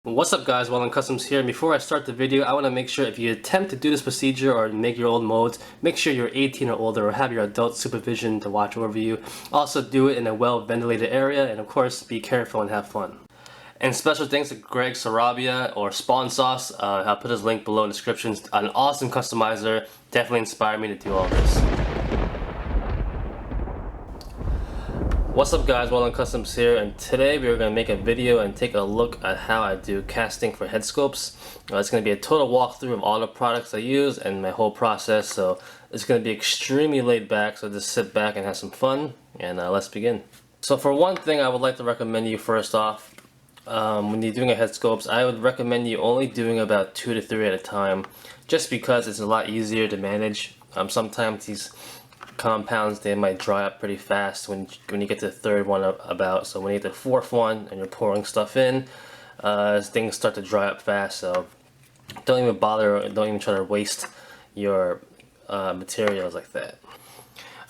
What's up guys, Customs here, and before I start the video I want to make sure if you attempt to do this procedure or make your own molds, make sure you're 18 or older or have your adult supervision to watch over you. Also do it in a well ventilated area, and of course be careful and have fun. And special thanks to Greg Sarabia or Spawn Sauce. I'll put his link below in the description. An awesome customizer, definitely inspired me to do all this. What's up guys, Customs here, and today we are going to make a video and take a look at how I do casting for head sculpts. It's going to be a total walkthrough of all the products I use and my whole process, so it's going to be extremely laid back, so just sit back and have some fun, and let's begin. So for one thing, I would like to recommend you first off, when you're doing a head sculpts, I would recommend you only doing about 2 to 3 at a time, just because it's a lot easier to manage. Sometimes these compounds, they might dry up pretty fast when you get to the third one about. So when you get to the fourth one and you're pouring stuff in, things start to dry up fast. So don't even bother, don't even try to waste your materials like that.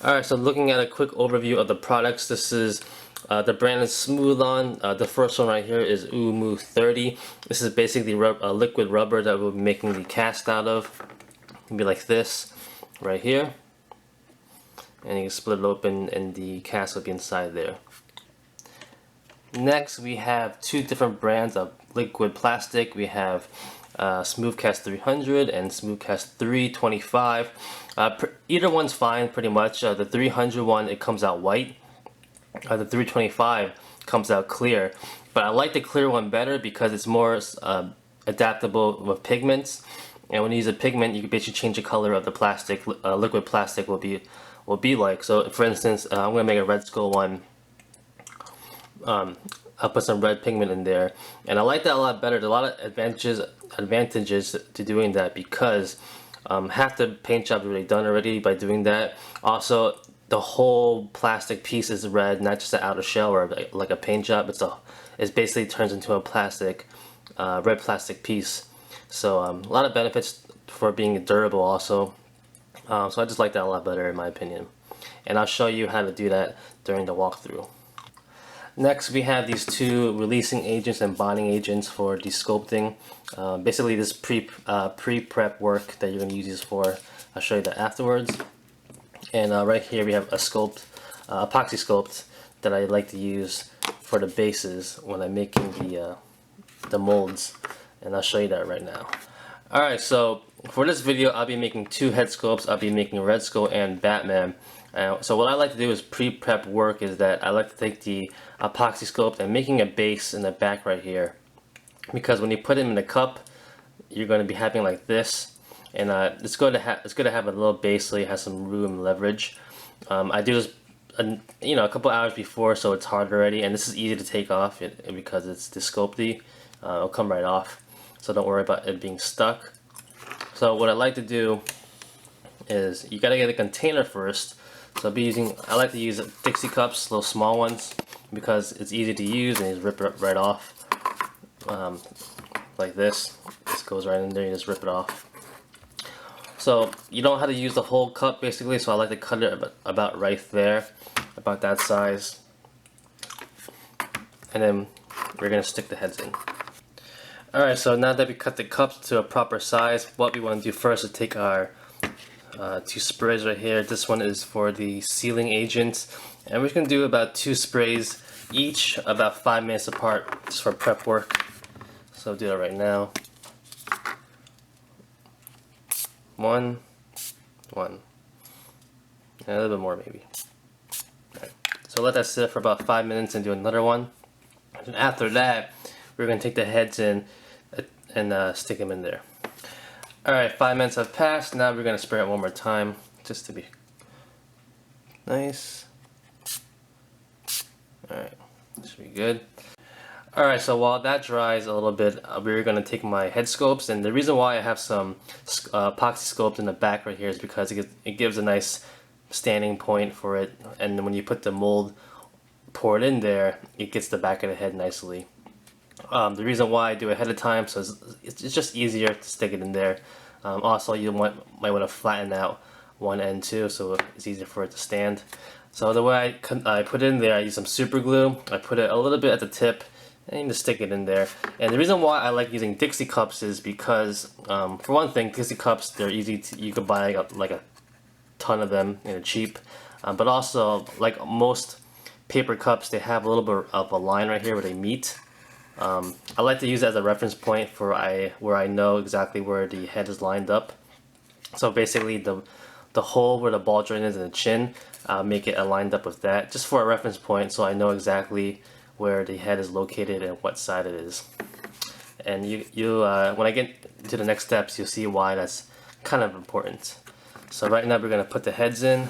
Alright, so looking at a quick overview of the products, this is the brand is Smooth On. The first one right here is oomoo 30. This is basically liquid rubber that we'll be making the cast out of. It'll be like this right here, and you can split it open and the cast will be inside there. Next we have two different brands of liquid plastic. We have Smoothcast 300 and Smoothcast 325. Either one's fine pretty much. The 300 one, it comes out white. The 325 comes out clear, but I like the clear one better because it's more adaptable with pigments, and when you use a pigment you can basically change the color of the plastic. Liquid plastic will be like. So for instance, I'm going to make a red skull one. I'll put some red pigment in there, and I like that a lot better. There's a lot of advantages to doing that because half the paint job is already done already by doing that. Also, the whole plastic piece is red, not just the outer shell or like a paint job. It basically turns into a plastic, red plastic piece. So a lot of benefits for being durable also. So I just like that a lot better in my opinion, and I'll show you how to do that during the walkthrough. Next we have these two releasing agents and bonding agents for desculpting. Basically this pre-prep work that you're going to use these for. I'll show you that afterwards. And right here we have a sculpt, epoxy sculpt that I like to use for the bases when I'm making the molds, and I'll show you that right now. Alright, so for this video I'll be making two head sculpts. I'll be making Red Skull and Batman. So what I like to do is pre-prep work is that I like to take the epoxy sculpt and making a base in the back right here, because when you put them in the cup you're going to be having like this, and it's good to have a little base so you have some room and leverage. I do this a couple hours before, so it's hard already, and this is easy to take off because it's desculpty. It'll come right off, so don't worry about it being stuck. So what I like to do is you gotta get a container first. So I like to use Dixie cups, little small ones, because it's easy to use and you just rip it right off. Like this. This goes right in there, you just rip it off. So you don't have to use the whole cup basically, so I like to cut it about right there, about that size. And then we're gonna stick the heads in. Alright, so now that we cut the cups to a proper size, what we want to do first is take our two sprays right here. This one is for the sealing agents, and we're just going to do about 2 sprays each, about 5 minutes apart, just for prep work. So I'll do that right now. One, and a little bit more maybe. Alright, so let that sit for about 5 minutes and do another one. And after that, we're going to take the heads in and stick them in there. Alright, 5 minutes have passed. Now we're going to spray it one more time just to be nice. Alright, should be good. Alright, so while that dries a little bit, we're going to take my head sculpts, and the reason why I have some epoxy sculpt in the back right here is because it gives a nice standing point for it, and when you put the mold, pour it in there, it gets the back of the head nicely. The reason why I do it ahead of time, so it's just easier to stick it in there. Also, you might want to flatten out one end too, so it's easier for it to stand. So the way I put it in there, I use some super glue. I put it a little bit at the tip and you just stick it in there. And the reason why I like using Dixie cups is because, for one thing, Dixie cups, they're easy to, you could buy like a ton of them and they're cheap. But also, like most paper cups, they have a little bit of a line right here where they meet. I like to use it as a reference point for where I know exactly where the head is lined up. So basically the hole where the ball joint is in the chin, make it lined up with that, just for a reference point, so I know exactly where the head is located and what side it is. And when I get to the next steps, you'll see why that's kind of important. So right now we're going to put the heads in.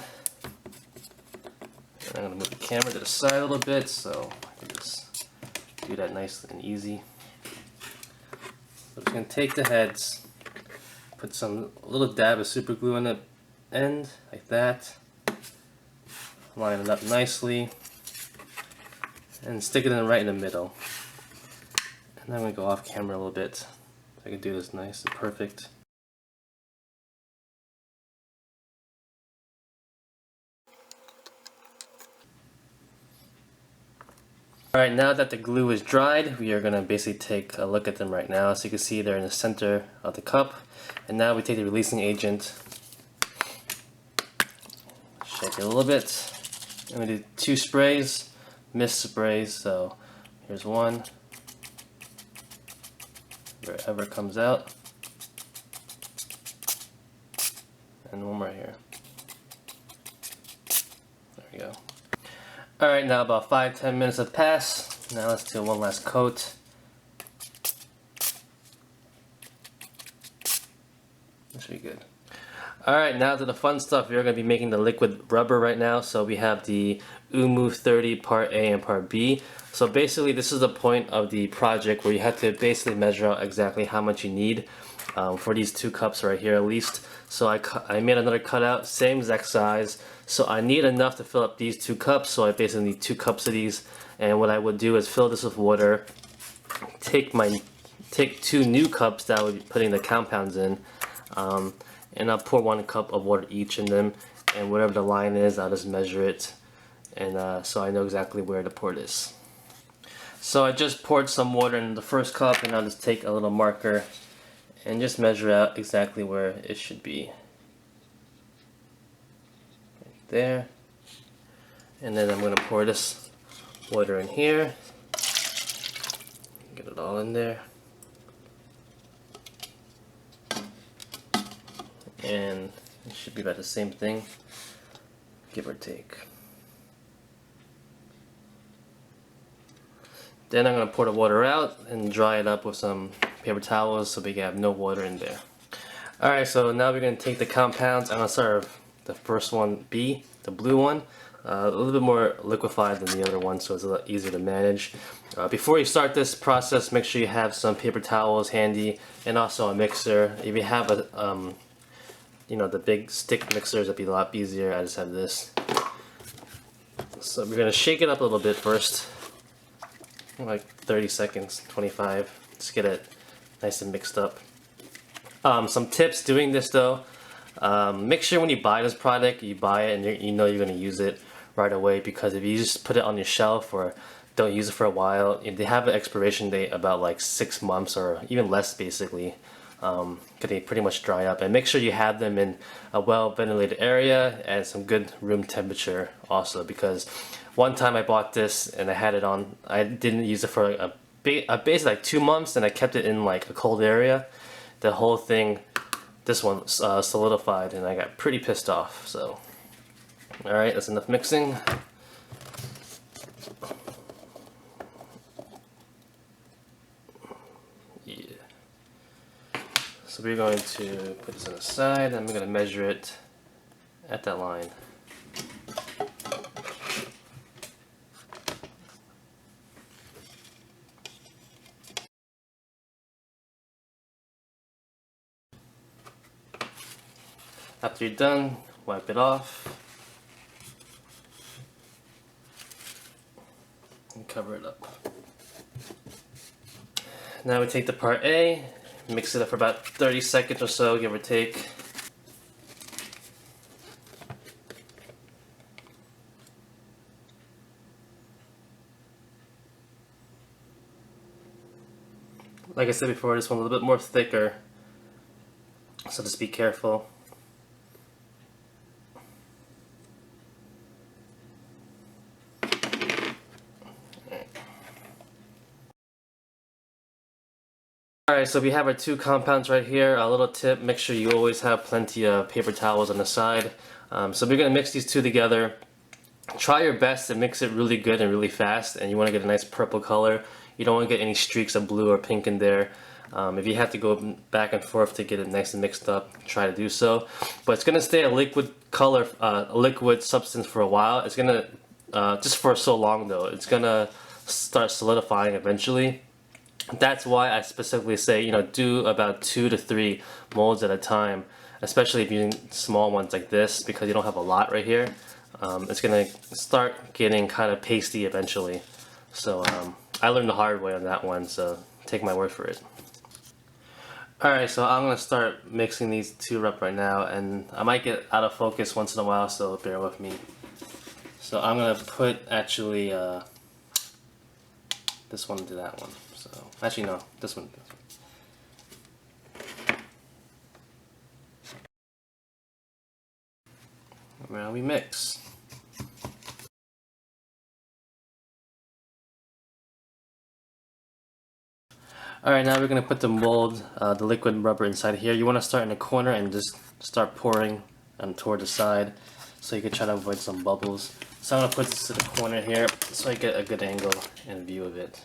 And I'm going to move the camera to the side a little bit so I can just do that nice and easy. So I'm just going to take the heads, put a little dab of super glue on the end, like that. Line it up nicely. And stick it in right in the middle. And I'm going to go off camera a little bit so I can do this nice and perfect. Alright, now that the glue is dried, we are going to basically take a look at them right now. So you can see they're in the center of the cup. And now we take the releasing agent, shake it a little bit, and we do 2 sprays, mist sprays. So here's one, wherever it comes out, and one more here. There we go. Alright, now about 5-10 minutes have passed. Now let's do one last coat. That should be good. Alright, now to the fun stuff. We're going to be making the liquid rubber right now. So we have the oomoo 30 part A and part B. So basically this is the point of the project where you have to basically measure out exactly how much you need for these 2 cups right here at least. So I made another cutout, same exact size. So I need enough to fill up these 2 cups. So I basically need 2 cups of these. And what I would do is fill this with water, take 2 new cups that I would be putting the compounds in, and I'll pour 1 cup of water each in them, and whatever the line is, I'll just measure it, and so I know exactly where to pour this. So I just poured some water in the first cup, and I'll just take a little marker and just measure out exactly where it should be. Right there. And then I'm going to pour this water in here. Get it all in there. And it should be about the same thing, give or take. Then I'm going to pour the water out and dry it up with some paper towels so we can have no water in there. Alright, so now we're going to take the compounds. I'm going to start with the first one, B, the blue one. A little bit more liquefied than the other one, so it's a lot easier to manage. Before you start this process, make sure you have some paper towels handy and also a mixer. If you have a the big stick mixers, that'd be a lot easier. I just have this. So we're gonna shake it up a little bit first, like 30 seconds, 25. Just get it nice and mixed up. Some tips doing this though. Make sure when you buy this product, you buy it and you know you're gonna use it right away, because if you just put it on your shelf or don't use it for a while, they have an expiration date about like 6 months or even less basically. Because they pretty much dry up. And make sure you have them in a well ventilated area and some good room temperature also, because one time I bought this and I had it on, I didn't use it for basically like 2 months, and I kept it in like a cold area. The whole thing, this one solidified, and I got pretty pissed off. So alright, that's enough mixing. So we're going to put this on the side, and I'm going to measure it at that line. After you're done, wipe it off and cover it up. Now we take the part A, mix it up for about 30 seconds or so, give or take. Like I said before, this one's a little bit more thicker, so just be careful. Alright, so we have our two compounds right here. A little tip, make sure you always have plenty of paper towels on the side. So we're going to mix these two together. Try your best to mix it really good and really fast, and you want to get a nice purple color. You don't want to get any streaks of blue or pink in there. If you have to go back and forth to get it nice and mixed up, try to do so. But it's going to stay a liquid color, a liquid substance for a while. It's going to, just for so long though, it's going to start solidifying eventually. That's why I specifically say, you know, do about 2 to 3 molds at a time, especially if you're using small ones like this, because you don't have a lot right here. It's going to start getting kind of pasty eventually. So I learned the hard way on that one, so take my word for it. Alright, so I'm going to start mixing these two up right now, and I might get out of focus once in a while, so bear with me. So I'm going to put actually this one into that one. So actually no, this one. Now we mix. Alright, now we're going to put the mold, the liquid rubber inside here. You want to start in the corner and just start pouring toward the side so you can try to avoid some bubbles. So I'm going to put this to the corner here so I get a good angle and view of it.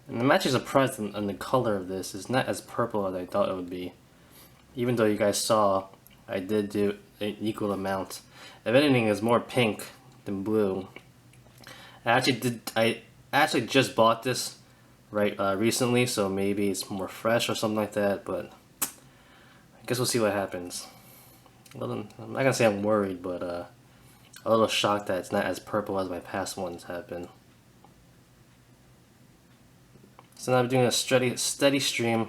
And I'm actually surprised on the color of this. It's not as purple as I thought it would be. Even though you guys saw, I did do an equal amount. If anything, it's more pink than blue. I actually just bought this recently, so maybe it's more fresh or something like that. But I guess we'll see what happens. I'm not gonna say I'm worried, but a little shocked that it's not as purple as my past ones have been. So now I'm doing a steady stream.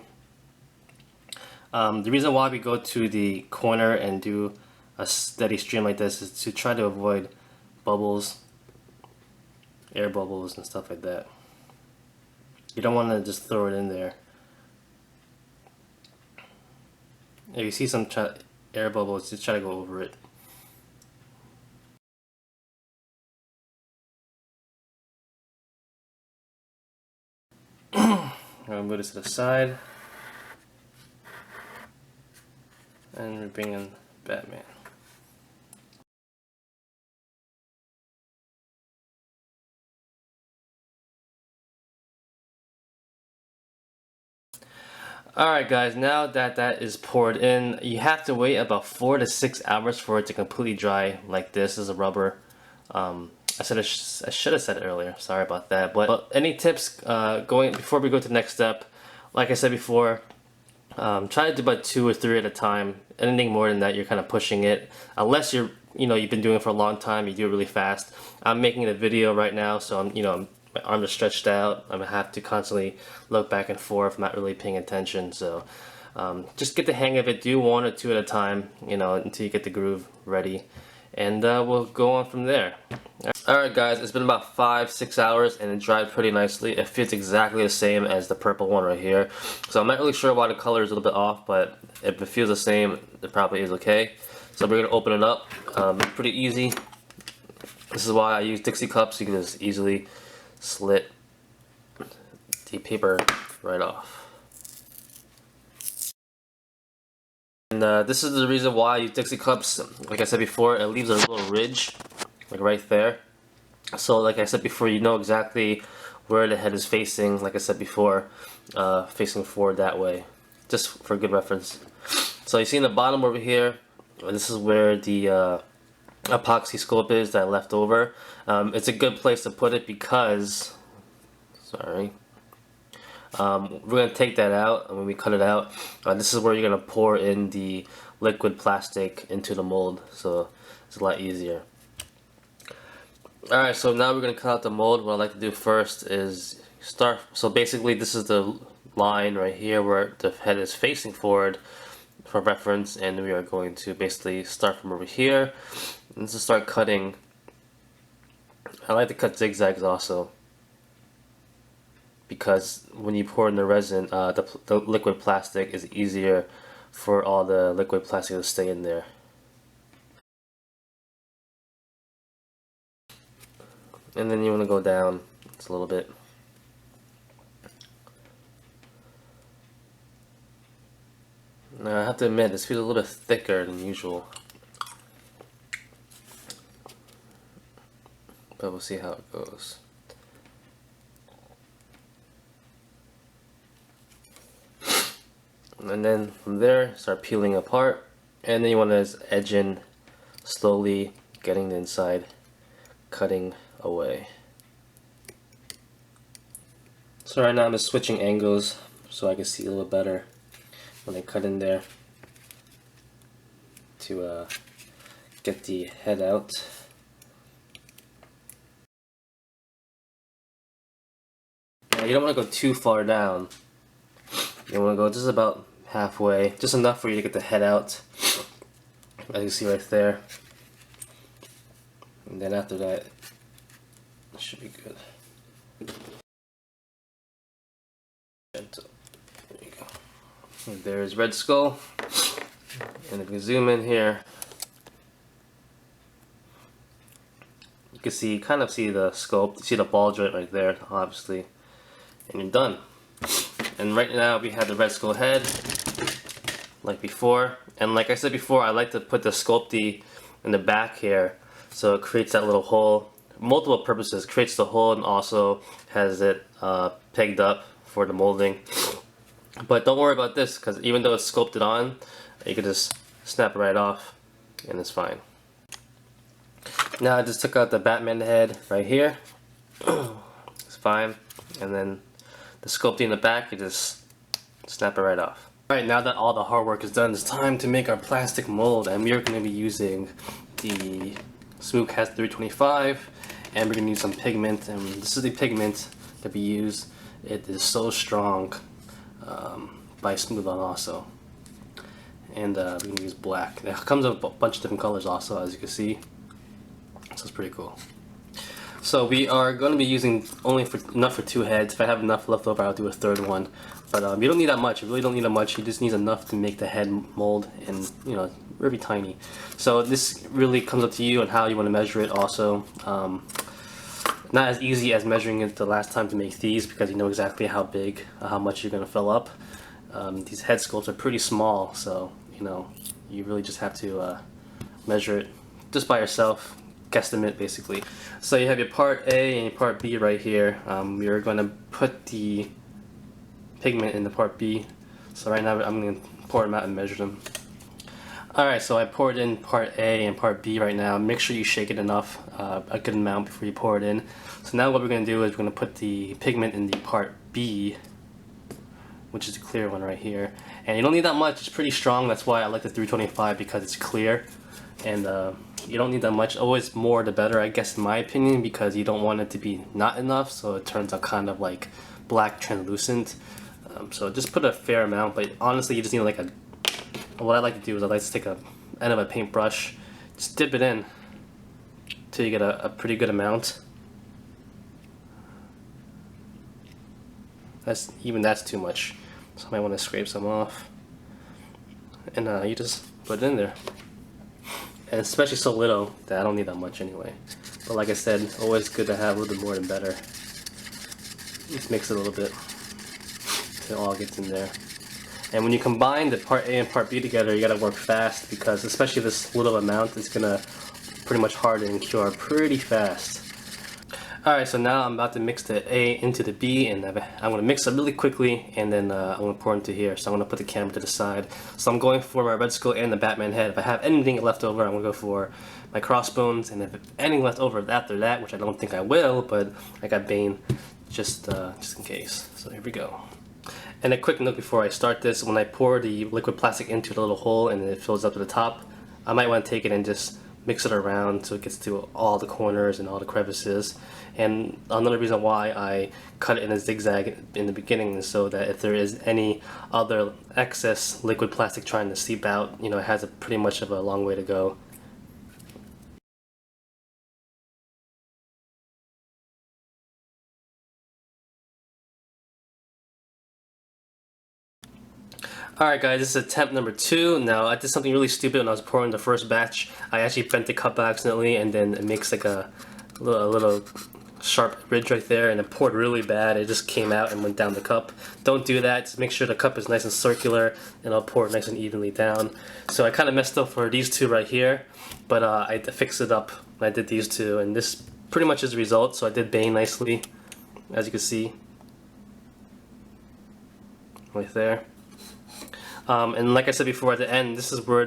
The reason why we go to the corner and do a steady stream like this is to try to avoid bubbles, air bubbles and stuff like that. You don't want to just throw it in there. If you see some air bubbles, just try to go over it. I'm going to move this to the side. And we're bringing Batman. Alright guys, now that that is poured in, you have to wait about 4 to 6 hours for it to completely dry like this. This is a rubber. I should have said it earlier, sorry about that. But any tips before we go to the next step? Like I said before, try to do about 2 or 3 at a time. Anything more than that, you're kind of pushing it. Unless you've been doing it for a long time, you do it really fast. I'm making a video right now, so my arms are stretched out. I'm gonna have to constantly look back and forth, not really paying attention. So just get the hang of it. Do 1 or 2 at a time, until you get the groove ready, and we'll go on from there. Alright guys, it's been about 5-6 hours and it dried pretty nicely. It fits exactly the same as the purple one right here. So I'm not really sure why the color is a little bit off, but if it feels the same, it probably is okay. So we're going to open it up. It's pretty easy. This is why I use Dixie cups. You can just easily slit the paper right off. And this is the reason why I use Dixie cups. Like I said before, it leaves a little ridge, like right there. So like I said before, you know exactly where the head is facing, like I said before, facing forward that way, just for good reference. So you see in the bottom over here, this is where the epoxy sculpt is that I left over. It's a good place to put it because, we're going to take that out, and when we cut it out, this is where you're going to pour in the liquid plastic into the mold, so it's a lot easier. Alright, so now we're going to cut out the mold. What I like to do first is so basically this is the line right here where the head is facing forward. for reference, and we are going to basically start from over here and just start cutting. I like to cut zigzags also, because when you pour in the resin, the liquid plastic is easier for all the liquid plastic to stay in there. And then you want to go down just a little bit. Now I have to admit, this feels a little bit thicker than usual, but we'll see how it goes. And then from there, start peeling apart, and then you want to just edge in slowly, getting the inside, cutting away. So right now I'm just switching angles so I can see a little better when I cut in there to get the head out. Now you don't want to go too far down. You want to go just about halfway, just enough for you to get the head out, as you see right there. And then after that, it should be good. Gentle. There you go. And there's Red Skull. And if we zoom in here, you can see, kind of see the sculpt. You see the ball joint right there, obviously. And you're done. And right now we have the Red Skull head, like before. And like I said before, I like to put the Sculpty in the back here, so it creates that little hole. Multiple purposes. Creates the hole and also has it pegged up for the molding. But don't worry about this, because even though it's sculpted on, you can just snap it right off and it's fine. Now I just took out the Batman head right here. It's fine. And then the Sculpty in the back, you just snap it right off. Alright, now that all the hard work is done, it's time to make our plastic mold, and we are going to be using the Smoothcast 325, and we're going to use some pigment, and this is the pigment that we use. It is so strong, by Smooth On also. And we're going to use black. It comes in a bunch of different colors also, as you can see, so it's pretty cool. So we are going to be using only enough for 2 heads. If I have enough left over, I'll do a 3rd one. But you don't need that much. You really don't need that much. You just need enough to make the head mold, and you know, really tiny. So this really comes up to you on how you want to measure it. Also, not as easy as measuring it the last time to make these, because you know exactly how big, how much you're going to fill up. These head sculpts are pretty small, so you know, you really just have to measure it just by yourself. Guesstimate basically. So you have your part A and your part B right here. You're going to put the pigment in the part B. So right now I'm going to pour them out and measure them. Alright, so I poured in part A and part B right now. Make sure you shake it enough, a good amount before you pour it in. So now what we're going to do is we're going to put the pigment in the part B, which is the clear one right here. And you don't need that much, it's pretty strong. That's why I like the 325, because it's clear. And you don't need that much. Always more the better, I guess, in my opinion, because you don't want it to be not enough, so it turns out kind of like black translucent. So just put a fair amount, but honestly you just need like a, what I like to do is I like to take a end of a paintbrush, just dip it in till you get a pretty good amount. That's too much, so I might want to scrape some off. And you just put it in there. And especially so little that I don't need that much anyway. But like I said, always good to have a little bit more than better. Just mix it a little bit till it all gets in there. And when you combine the part A and part B together, you gotta work fast, because especially this little amount is gonna pretty much harden and cure pretty fast. Alright, so now I'm about to mix the A into the B, and I'm going to mix it really quickly, and then I'm going to pour into here. So I'm going to put the camera to the side. So I'm going for my Red Skull and the Batman head. If I have anything left over, I'm going to go for my crossbones, and if anything left over after that, which I don't think I will, but I got Bane just in case. So here we go. And a quick note before I start this, when I pour the liquid plastic into the little hole and it fills up to the top, I might want to take it and just mix it around so it gets to all the corners and all the crevices. And another reason why I cut it in a zigzag in the beginning is so that if there is any other excess liquid plastic trying to seep out, you know, it has a pretty much of a long way to go. Alright guys, this is attempt number 2. Now I did something really stupid when I was pouring the first batch. I actually bent the cup accidentally, and then it makes like a little sharp ridge right there, and it poured really bad. It just came out and went down the cup. Don't do that. Just make sure the cup is nice and circular, and I'll pour it nice and evenly down. So I kind of messed up for these two right here, but I fixed it up when I did these two, and this pretty much is the result. So I did bang nicely, as you can see, right there. And like I said before, at the end, this is where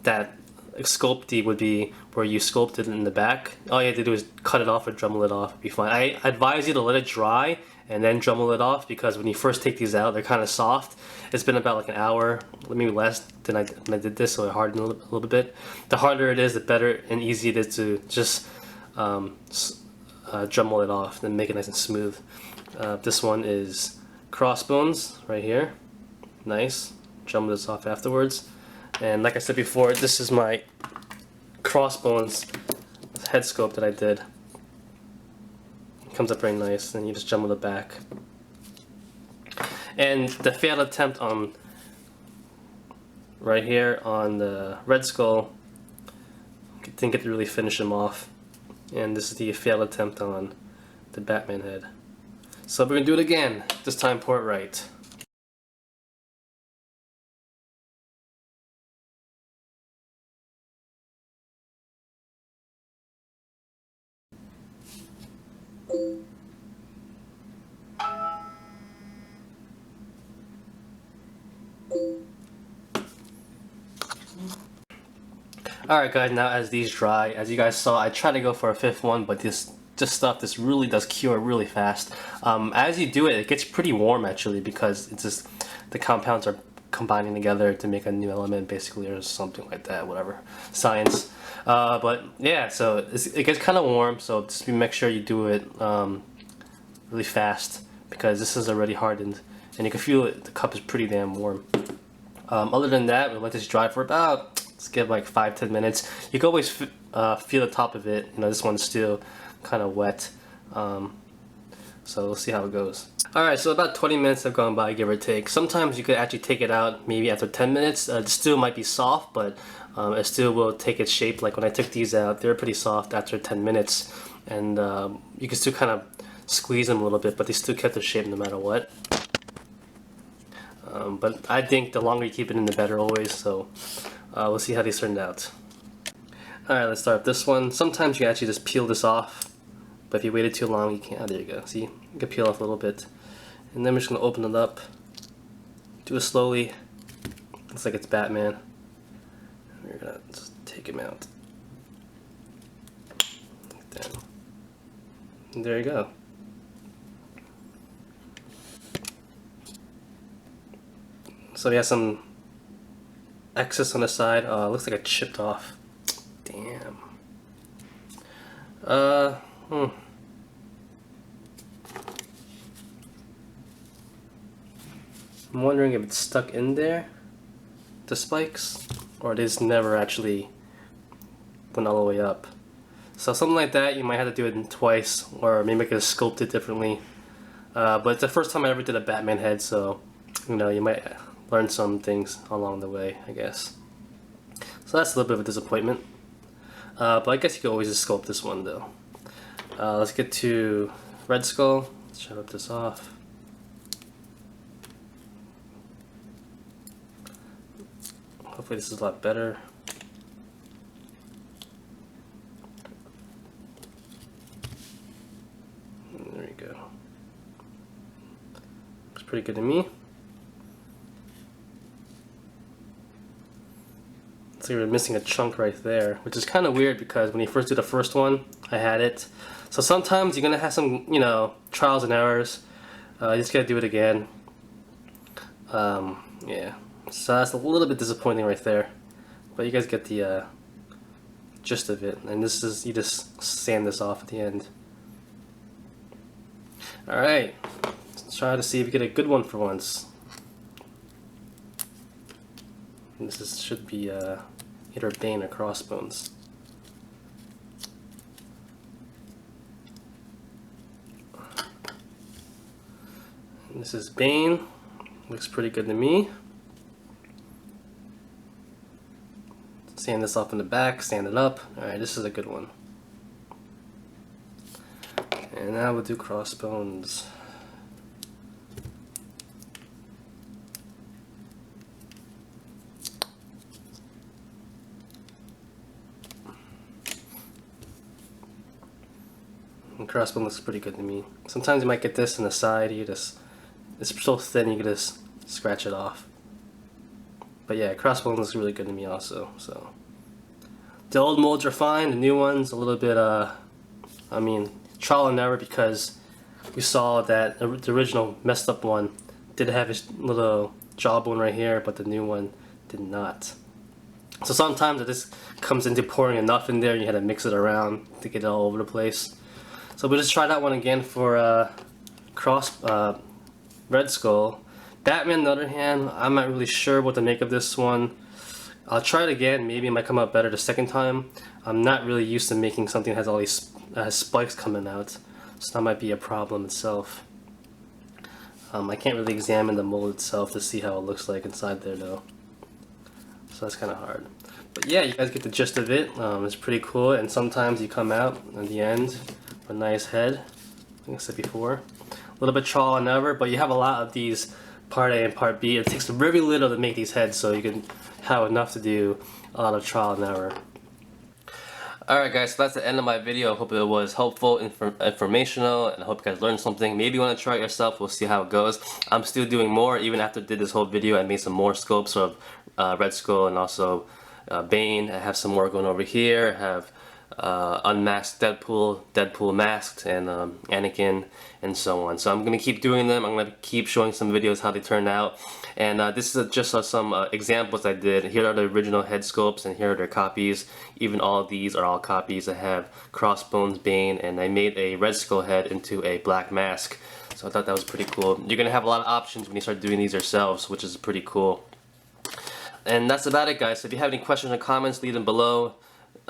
that sculpty would be, where you sculpted it in the back. All you have to do is cut it off or Dremel it off. It'd be fine. I advise you to let it dry and then Dremel it off, because when you first take these out, they're kind of soft. It's been about like an hour, maybe less than I did this, so it hardened a little bit. The harder it is, the better and easier it is to just Dremel it off and make it nice and smooth. This one is crossbones right here. Nice. Dremel this off afterwards. And like I said before, this is my crossbones head sculpt that I did. It comes up very nice, and you just Dremel the back. And the failed attempt on right here on the Red Skull, didn't get to really finish him off. And this is the failed attempt on the Batman head. So we're gonna do it again. This time pour it right. Alright guys, now as these dry, as you guys saw, I tried to go for a fifth one, but this really does cure really fast. As you do it, it gets pretty warm actually, because it's just the compounds are combining together to make a new element basically, or something like that, whatever, science. But yeah, so it gets kind of warm, so just make sure you do it really fast, because this is already hardened and you can feel it, the cup is pretty damn warm. Other than that, we'll let this dry for about, let's give like 5-10 minutes. You can always feel the top of it. You know, this one's still kind of wet. So we'll see how it goes. Alright, so about 20 minutes have gone by, give or take. Sometimes you could actually take it out maybe after 10 minutes. It still might be soft, but it still will take its shape. Like when I took these out, they were pretty soft after 10 minutes. And you can still kind of squeeze them a little bit, but they still kept their shape no matter what. But I think the longer you keep it in, the better always, so we'll see how these turned out. Alright, let's start with this one. Sometimes you can actually just peel this off, but if you waited too long, you can't. Oh, there you go. See, you can peel off a little bit. And then we're just going to open it up. Do it slowly. Looks like it's Batman. And we're going to just take him out. Like that. And there you go. So we have some excess on the side. Looks like it chipped off. Damn. I'm wondering if it's stuck in there, the spikes, or it just never actually went all the way up. So something like that, you might have to do it twice, or maybe I could sculpt it differently. But it's the first time I ever did a Batman head, so you know, you might learn some things along the way, I guess. So that's a little bit of a disappointment. But I guess you could always just sculpt this one though. Let's get to Red Skull. Let's shut this off. Hopefully this is a lot better. There you go. Looks pretty good to me. So you're missing a chunk right there, which is kind of weird because when you first did the first one, I had it. So sometimes you're gonna have some, you know, trials and errors. You just gotta do it again. Yeah. So that's a little bit disappointing right there, but you guys get the gist of it. And this is, you just sand this off at the end. Alright, let's try to see if we get a good one for once. And this should be either Bane or Crossbones. And this is Bane. Looks pretty good to me. Sand this off in the back, sand it up. Alright, this is a good one. And now we'll do Crossbones. And Crossbone looks pretty good to me. Sometimes you might get this on the side, you just, it's so thin you can just scratch it off. But yeah, Crossbone looks really good to me also. So the old molds are fine, the new ones a little bit I mean, trial and error, because we saw that the original messed up one did have his little jawbone right here, but the new one did not. So sometimes it just comes into pouring enough in there, you had to mix it around to get it all over the place. So we'll just try that one again for Red Skull. Batman, on the other hand, I'm not really sure what to make of this one. I'll try it again, maybe it might come out better the second time. I'm not really used to making something that has all these spikes coming out, so that might be a problem itself. I can't really examine the mold itself to see how it looks like inside there though, so that's kind of hard. But yeah, you guys get the gist of it. It's pretty cool, and sometimes you come out at the end with a nice head, like I said before. A little bit trial and error, but you have a lot of these Part A and Part B. It takes very little to make these heads, so you can have enough to do a lot of trial and error. Alright guys, so that's the end of my video. I hope it was helpful, informational, and I hope you guys learned something. Maybe you want to try it yourself, we'll see how it goes. I'm still doing more. Even after I did this whole video, I made some more sculpts of Red Skull and also Bane. I have some more going over here. I have unmasked Deadpool masked, and Anakin, and so on. So I'm going to keep doing them. I'm going to keep showing some videos how they turn out. And this is just some examples I did. Here are the original head sculpts, and here are their copies. Even all of these are all copies. I have Crossbones, Bane, and I made a Red Skull head into a black mask. So I thought that was pretty cool. You're going to have a lot of options when you start doing these yourselves, which is pretty cool. And that's about it, guys. So if you have any questions or comments, leave them below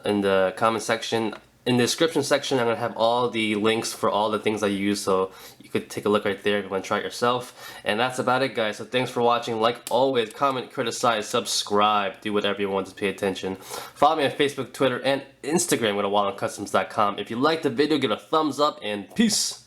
in the comment section. In the description section, I'm going to have all the links for all the things I use, so you could take a look right there if you want to try it yourself. And that's about it, guys. So thanks for watching. Like always, comment, criticize, subscribe, do whatever you want to pay attention. Follow me on Facebook, Twitter, and Instagram with wildoncustoms.com. If you liked the video, give it a thumbs up, and peace!